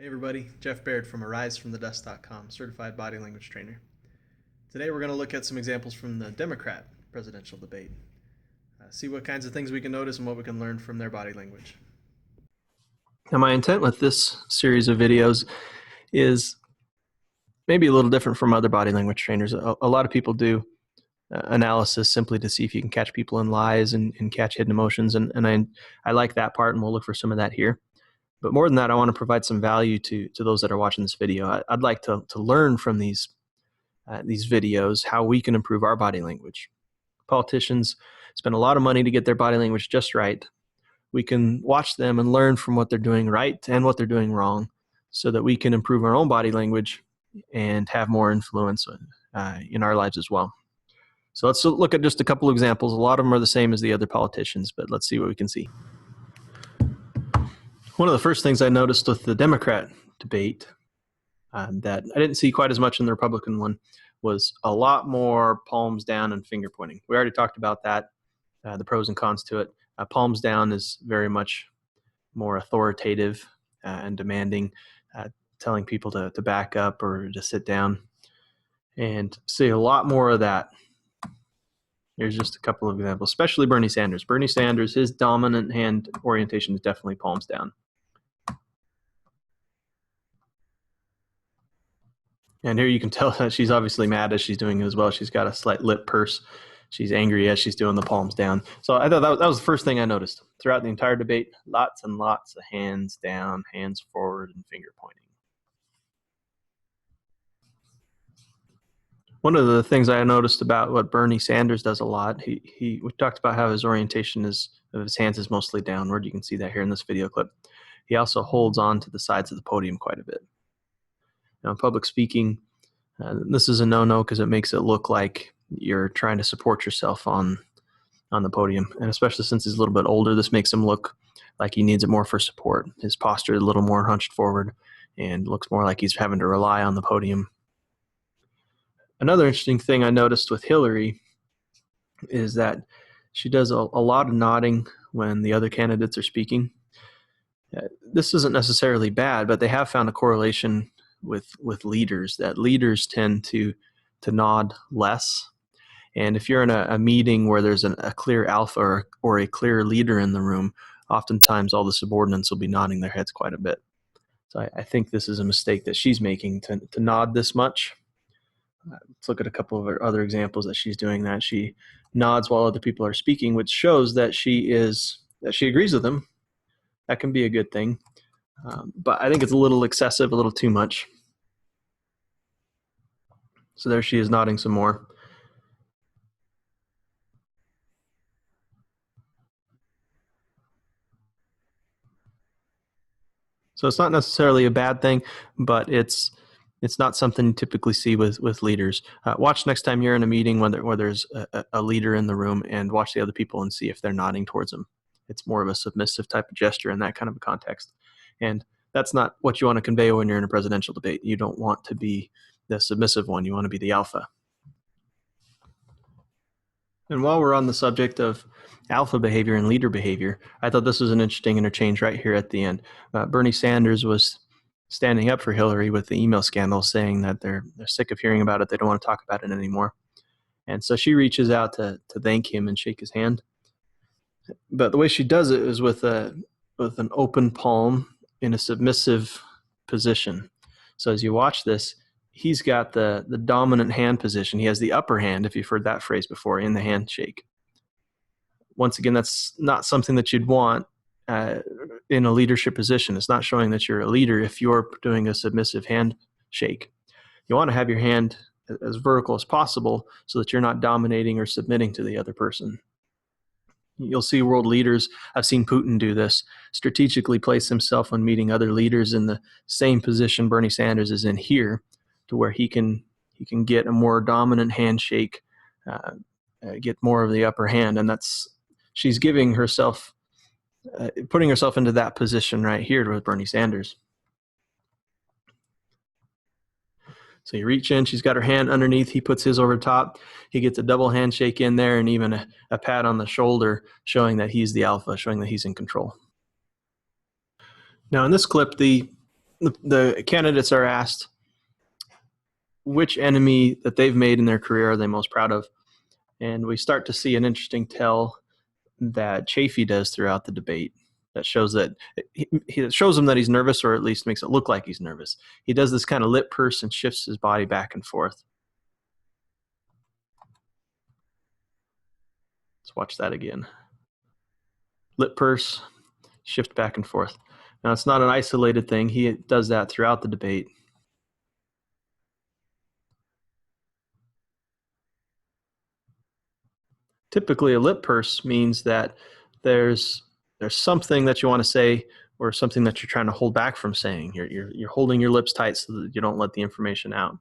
Hey everybody, Jeff Baird from AriseFromTheDust.com, certified body language trainer. Today we're going to look at some examples from the Democrat presidential debate. See what kinds of things we can notice and what we can learn from their body language. Now, my intent with this series of videos is maybe a little different from other body language trainers. A lot of people do analysis simply to see if you can catch people in lies and catch hidden emotions, and I like that part, and we'll look for some of that here. But more than that, I want to provide some value to those that are watching this video. I'd like to learn from these videos how we can improve our body language. Politicians spend a lot of money to get their body language just right. We can watch them and learn from what they're doing right and what they're doing wrong so that we can improve our own body language and have more influence in our lives as well. So let's look at just a couple examples. A lot of them are the same as the other politicians, but let's see what we can see. One of the first things I noticed with the Democrat debate that I didn't see quite as much in the Republican one was a lot more palms down and finger pointing. We already talked about that, the pros and cons to it. Palms down is very much more authoritative and demanding, telling people to back up or to sit down, and see a lot more of that. Here's just a couple of examples, especially Bernie Sanders. Bernie Sanders, his dominant hand orientation is definitely palms down. And here you can tell that she's obviously mad as she's doing it as well. She's got a slight lip purse. She's angry as she's doing the palms down. So I thought that was the first thing I noticed. Throughout the entire debate, lots and lots of hands down, hands forward, and finger pointing. One of the things I noticed about what Bernie Sanders does a lot, we talked about how his orientation of his hands is mostly downward. You can see that here in this video clip. He also holds on to the sides of the podium quite a bit. Now, in public speaking, this is a no-no because it makes it look like you're trying to support yourself on the podium. And especially since he's a little bit older, this makes him look like he needs it more for support. His posture is a little more hunched forward and looks more like he's having to rely on the podium. Another interesting thing I noticed with Hillary is that she does a lot of nodding when the other candidates are speaking. This isn't necessarily bad, but they have found a correlation with leaders, that leaders tend to nod less. And if you're in a meeting where there's a clear alpha or a clear leader in the room, oftentimes all the subordinates will be nodding their heads quite a bit. So I think this is a mistake that she's making to nod this much. Let's look at a couple of other examples that she's doing that. She nods while other people are speaking, which shows that she agrees with them. That can be a good thing. But I think it's a little excessive, a little too much. So there she is nodding some more. So it's not necessarily a bad thing, but it's not something you typically see with leaders. Watch next time you're in a meeting where there's a leader in the room, and watch the other people and see if they're nodding towards them. It's more of a submissive type of gesture in that kind of a context. And that's not what you want to convey when you're in a presidential debate. You don't want to be the submissive one. You want to be the alpha. And while we're on the subject of alpha behavior and leader behavior, I thought this was an interesting interchange right here at the end. Bernie Sanders was standing up for Hillary with the email scandal, saying that they're sick of hearing about it. They don't want to talk about it anymore. And so she reaches out to thank him and shake his hand. But the way she does it is with an open palm in a submissive position. So as you watch this, he's got the dominant hand position. He has the upper hand, if you've heard that phrase before, in the handshake. Once again, that's not something that you'd want in a leadership position. It's not showing that you're a leader if you're doing a submissive handshake. You want to have your hand as vertical as possible so that you're not dominating or submitting to the other person. You'll see world leaders, I've seen Putin do this, strategically place himself when meeting other leaders in the same position Bernie Sanders is in here, to where he can get a more dominant handshake, get more of the upper hand. And she's giving herself, putting herself into that position right here with Bernie Sanders. So you reach in, she's got her hand underneath, he puts his over top, he gets a double handshake in there, and even a pat on the shoulder, showing that he's the alpha, showing that he's in control. Now in this clip, the the candidates are asked which enemy that they've made in their career are they most proud of. And we start to see an interesting tell that Chafee does throughout the debate that shows that he shows him that he's nervous, or at least makes it look like he's nervous. He does this kind of lip purse and shifts his body back and forth. Let's watch that again. Lip purse, shift back and forth. Now, it's not an isolated thing. He does that throughout the debate. Typically, a lip purse means that there's something that you want to say, or something that you're trying to hold back from saying. You're holding your lips tight so that you don't let the information out.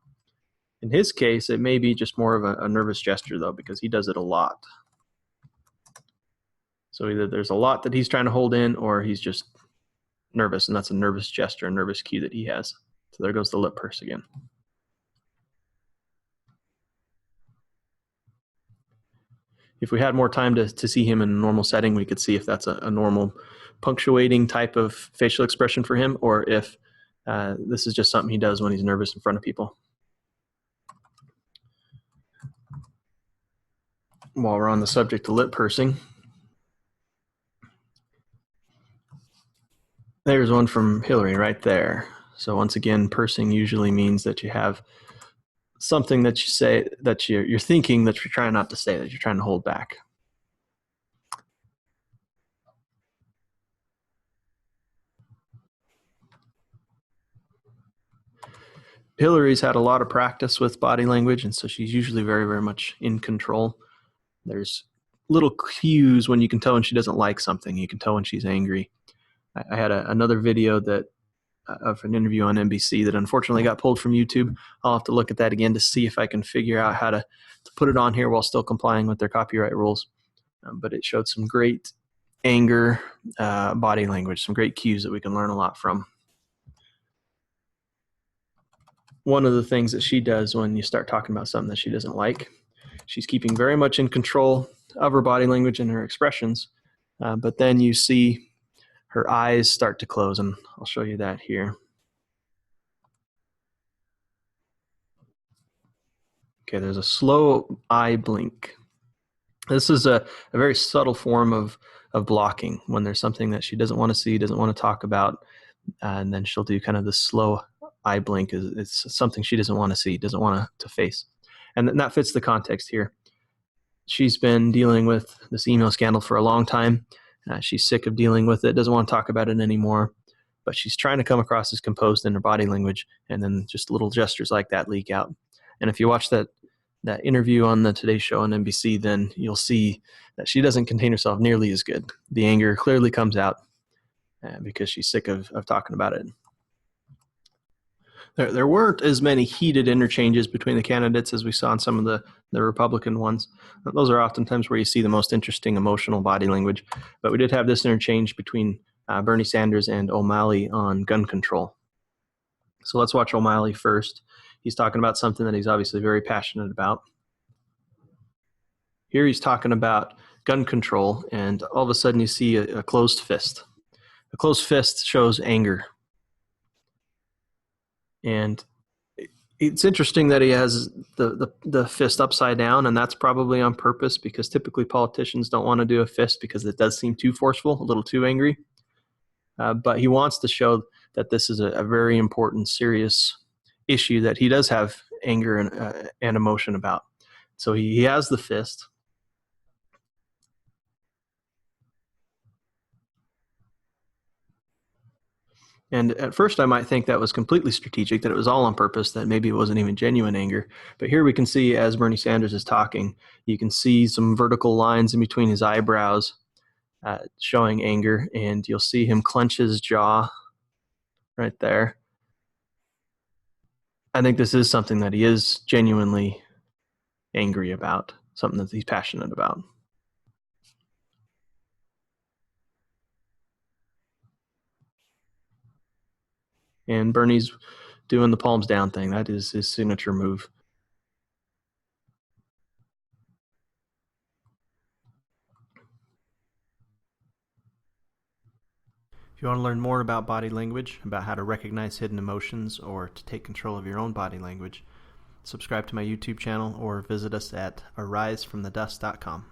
In his case, it may be just more of a nervous gesture, though, because he does it a lot. So either there's a lot that he's trying to hold in, or he's just nervous, and that's a nervous gesture, a nervous cue that he has. So there goes the lip purse again. If we had more time to see him in a normal setting, we could see if that's a normal punctuating type of facial expression for him, or if this is just something he does when he's nervous in front of people. While we're on the subject of lip pursing, there's one from Hillary right there. So once again, pursing usually means that you have something that you say, that you're thinking, that you're trying not to say, that you're trying to hold back. Hillary's had a lot of practice with body language, and so she's usually very, very much in control. There's little cues when you can tell when she doesn't like something. You can tell when she's angry. I had another video that of an interview on NBC that unfortunately got pulled from YouTube. I'll have to look at that again to see if I can figure out how to put it on here while still complying with their copyright rules. But it showed some great anger body language, some great cues that we can learn a lot from. One of the things that she does when you start talking about something that she doesn't like, she's keeping very much in control of her body language and her expressions, but then you see her eyes start to close, and I'll show you that here. Okay, there's a slow eye blink. This is a very subtle form of blocking when there's something that she doesn't want to see, doesn't want to talk about, and then she'll do kind of this slow eye blink. It's something she doesn't want to see, doesn't want to face. And that fits the context here. She's been dealing with this email scandal for a long time. She's sick of dealing with it, doesn't want to talk about it anymore, but she's trying to come across as composed in her body language, and then just little gestures like that leak out. And if you watch that interview on the Today Show on NBC, then you'll see that she doesn't contain herself nearly as good. The anger clearly comes out because she's sick of talking about it. There weren't as many heated interchanges between the candidates as we saw in some of the Republican ones. Those are oftentimes where you see the most interesting emotional body language. But we did have this interchange between Bernie Sanders and O'Malley on gun control. So let's watch O'Malley first. He's talking about something that he's obviously very passionate about. Here he's talking about gun control, and all of a sudden you see a closed fist. A closed fist shows anger. And it's interesting that he has the fist upside down, and that's probably on purpose, because typically politicians don't want to do a fist because it does seem too forceful, a little too angry. But he wants to show that this is a very important, serious issue that he does have anger and emotion about. So he has the fist. And at first I might think that was completely strategic, that it was all on purpose, that maybe it wasn't even genuine anger. But here we can see, as Bernie Sanders is talking, you can see some vertical lines in between his eyebrows showing anger, and you'll see him clench his jaw right there. I think this is something that he is genuinely angry about, something that he's passionate about. And Bernie's doing the palms down thing. That is his signature move. If you want to learn more about body language, about how to recognize hidden emotions, or to take control of your own body language, subscribe to my YouTube channel or visit us at arisefromthedust.com.